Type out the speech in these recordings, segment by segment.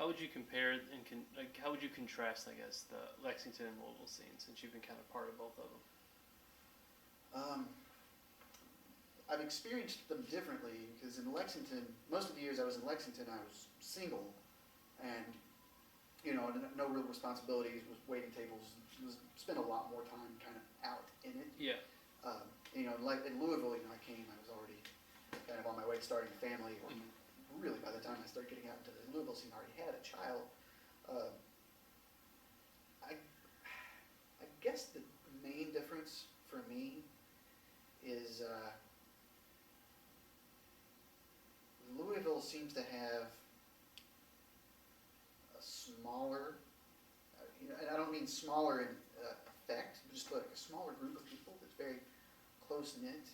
how would you compare and how would you contrast, I guess, the Lexington and Louisville scene, since you've been kind of part of both of them? I've experienced them differently because in Lexington, most of the years I was in Lexington, I was single, and no real responsibilities, was waiting tables, spent a lot more time kind of out in it. Yeah. Like in Louisville, I came, I was already kind of on my way to starting a family, or really by the time I started getting out into the Louisville scene, I already had a child. I guess the main difference for me is Louisville seems to have a smaller, and I don't mean smaller in effect, but just like a smaller group of people that's very close-knit.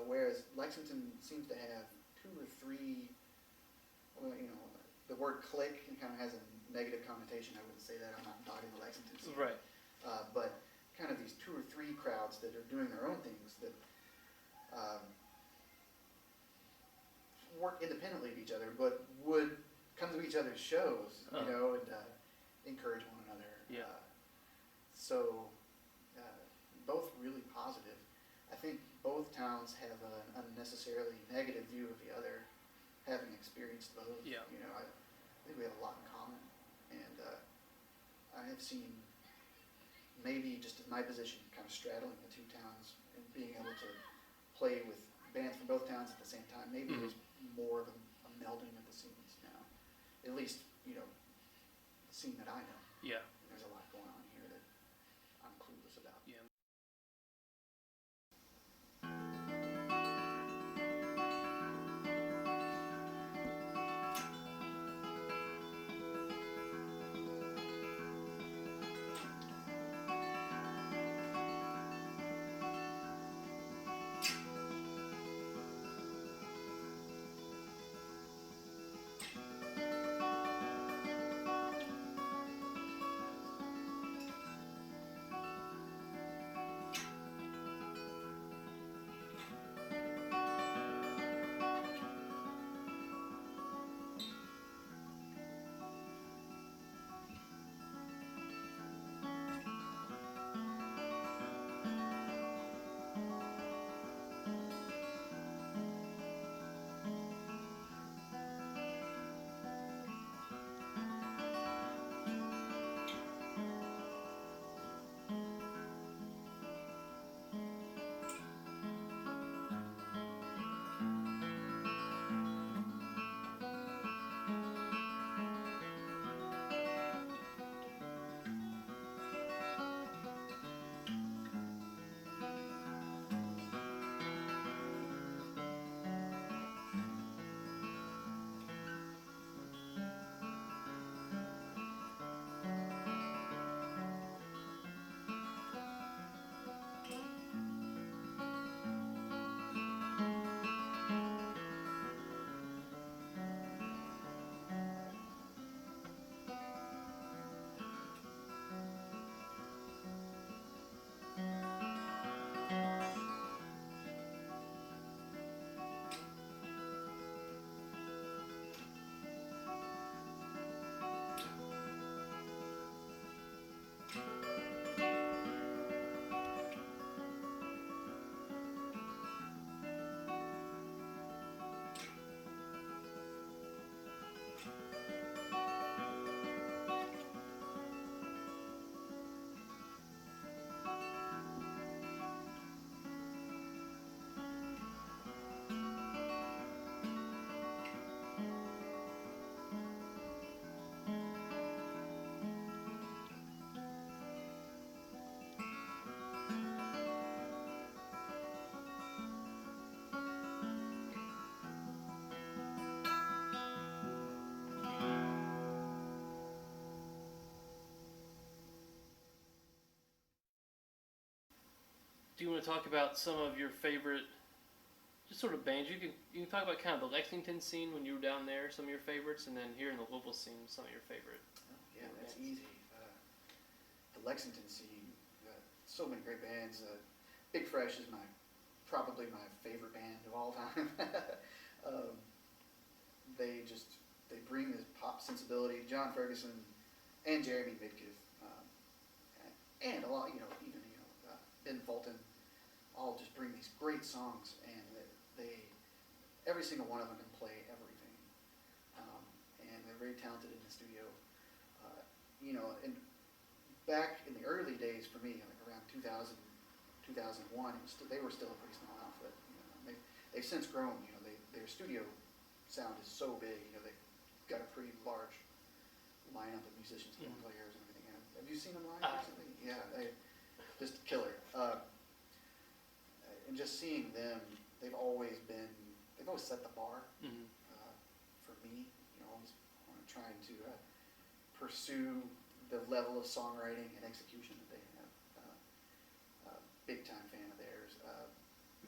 Whereas Lexington seems to have 2 or 3, the word clique kind of has a negative connotation. I wouldn't say that. I'm not talking the Lexington scene. Right. But kind of these 2 or 3 crowds that are doing their own things that work independently of each other, but would come to each other's shows, and encourage one another. Yeah. Both really positive. I think both towns have an unnecessarily negative view of the other, having experienced both. Yeah. I think we have a lot in common, and I have seen maybe just in my position, kind of straddling the 2 towns and being able to play with bands from both towns at the same time. Maybe there's more of a melding of the scenes now. At least, the scene that I know. Yeah. There's a lot going on here that I'm clueless about. Yeah. Do you want to talk about some of your favorite, just sort of bands? You can talk about kind of the Lexington scene when you were down there, some of your favorites, and then here in the Louisville scene, some of your favorite. Yeah, that's easy. The Lexington scene, so many great bands. Big Fresh is probably my favorite band of all time. They bring sensibility. John Ferguson and Jeremy Midkiff, and a lot, even Ben Fulton, all just bring these great songs, and they every single one of them can play everything, and they're very talented in the studio. And back in the early days for me, like around 2000, 2001, they were still a pretty small outfit. They've since grown. Their studio sound is so big. They've got a pretty large lineup of musicians, players, and everything. Have you seen them live recently? Yeah, they just killer. And just seeing them, they've always set the bar for me. Always trying to pursue the level of songwriting and execution that they have. Big time fan of theirs.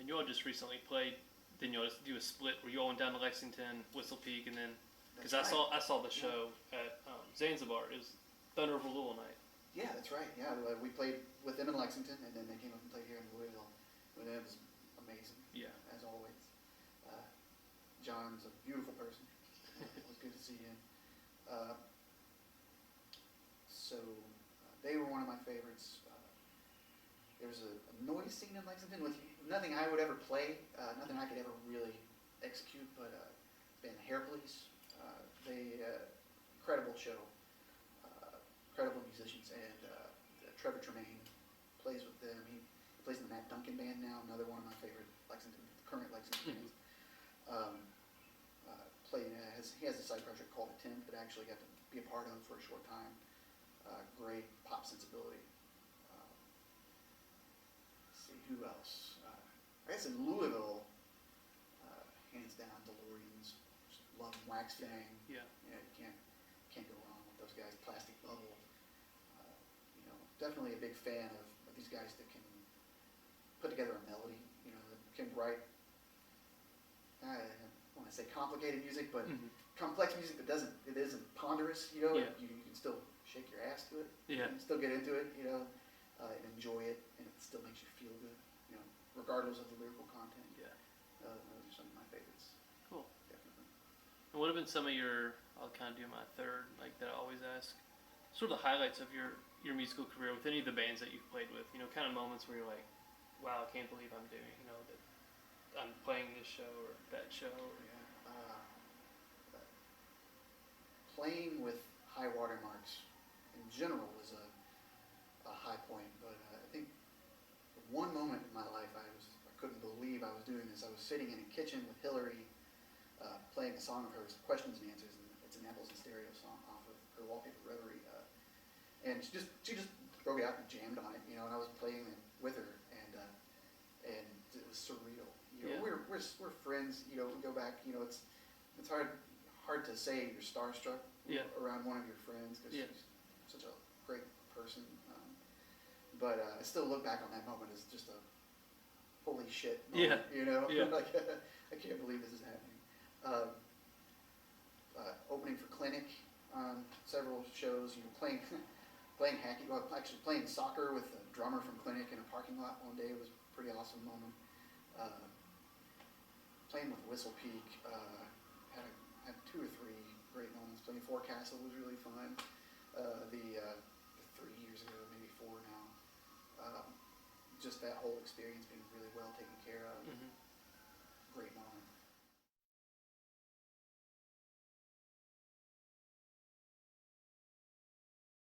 You all just recently played. Then you all just do a split where you all went down to Lexington, Whistle Peak, and then because I saw the show at Zanzibar. It was Thunder Over Louisville night. Yeah, that's right. Yeah, we played with them in Lexington, and then they came up and played here in Louisville. And it was amazing. Yeah, as always. John's a beautiful person. It was good to see him. They were one of my favorites. There's a noise scene in Lexington with nothing I would ever play, nothing I could ever really execute, but band Hair Police. Incredible show, incredible musicians, and Trevor Tremaine plays with them. He plays in the Matt Duncan band now, another one of my favorite current Lexington bands. He has a side project called Attempt that I actually got to be a part of for a short time. Great pop sensibility. Let's see, who else? I guess in Louisville, hands down, DeLoreans. Just love Wax Fang. Yeah. You can't go wrong with those guys. Plastic Bubble. Definitely a big fan of these guys that can put together a melody. That can write. I don't want to say complicated music, but complex music that isn't ponderous. You can still shake your ass to it. Yeah. You can still get into it. And enjoy it, and it still makes you feel good. Regardless of the lyrical content. Yeah. Those are some of my favorites. Cool. Definitely. And what have been some of your? I'll kind of do my third, that I always ask. Sort of the highlights of your musical career with any of the bands that you've played with. Kind of moments where you're like, wow, I can't believe I'm doing. That I'm playing this show or that show. Playing with high watermarks in general is a high point, but I think one moment in my life I couldn't believe I was doing this. I was sitting in a kitchen with Hillary playing a song of hers, Questions and Answers, and it's an Apples and Stereo song off of her Wallpaper Reverie, and she just broke it out and jammed on it, and I was playing it with her, and it was surreal. We're friends. We go back. It's hard to say you're starstruck around one of your friends because she's such a great person. But I still look back on that moment as just a holy shit moment. Like I can't believe this is happening. Opening for Clinic on several shows. Playing hacky. Well, actually playing soccer with a drummer from Clinic in a parking lot one day was a pretty awesome moment. Playing with Whistle Peak, had 2 or 3 great moments. Playing Forecastle was really fun. The 3 years ago, maybe 4 now. Just that whole experience being really well taken care of. Great moment.